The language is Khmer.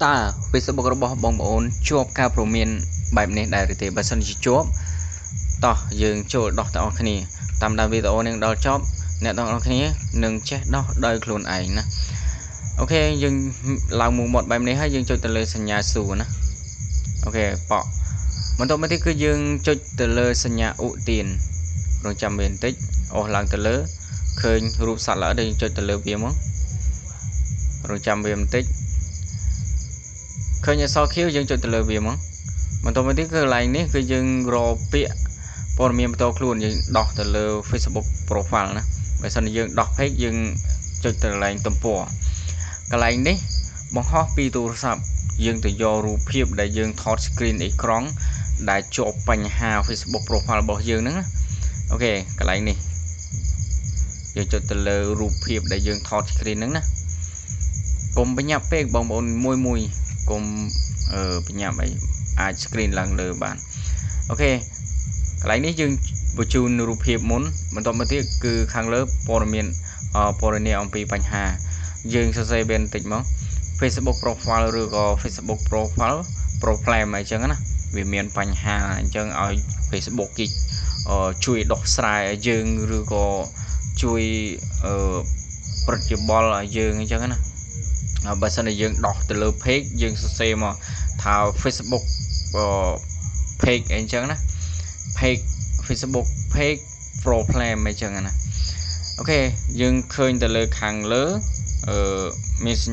ta Facebook របស់បងប្អូនជាប់ការព្រមានបែបនេះដែរឬទេបើសិនជាជាប់តោះយើងចូលដោះទាំងអស់គ្នាតាមដានវីដេអូនេះដល់ចប់អ្នកទាំងអស់គ្នានឹងចេះដោះដោយខ្លួនឯងណាអូខេយើងឡើងមុខមាត់បែបនេះហើយយើងចុចទៅលើសញ្ញាសួរណាអូខេប៉បន្តមកទៀតគឺយើងចុចទៅលើសញ្ញាឧទានរងចាំវាបន្តិចអស់ឡើងទៅលើឃើញរូបសត្វល្អិតដែលយើងចុចទៅលើវាមករងចាំវាបន្តិចឃើញអក្សរ Q យើងចុចទៅលើវាមកបន្តមកទៀតគឺកន្លែងនេះគឺយើងរកពាក្យព័ត៌មានបន្តខ្លួនយើងដោះទៅលើ Facebook profile ណាបើសិនជាយើងដោះ page យើងចុចទៅកន្លែងទំព័រកន្លែងនេះបង្ហោះពីទូរស័ព្ទយើងទៅយករូបភាពដែលយើងថត screen អេក្រង់ដែលជាប់បញ្ហា Facebook profile របស់យើងហ្នឹងណាអូខេកន្លែងនេះយើងចុចទៅលើរូបភាពដែលយើងថត screen ហ្នឹងណាកុំបញ្ញាប់ពេកបងប្អូនមួយកុំបញ្ញាប់អីអាច screen ឡើងលើបានអូខេកន្លែងនេះយើងបញ្ជូនរូបភាពមុនបន្តមកទៀតគឺខាងលើព័ត៌មានអំពីបញ្ហាយើងសរសេរបន្តិចមក Facebook profile ឬក៏ Facebook problem អីចឹងណាវាមានបញ្ហាអញ្ចឹងឲ្យ Facebook គេជួយដោះស្រាយឲ្យយើងឬក៏ជួយប្រតិបត្តិឲ្យយើងអញ្ចឹងណាបើសិនជាយើងដោះទៅលើ page យើងសរសេរមកថា Facebook page អីចឹងណា page Facebook page problem អីចឹងណាអូខេយើងឃើញទៅលើខាងលើមាន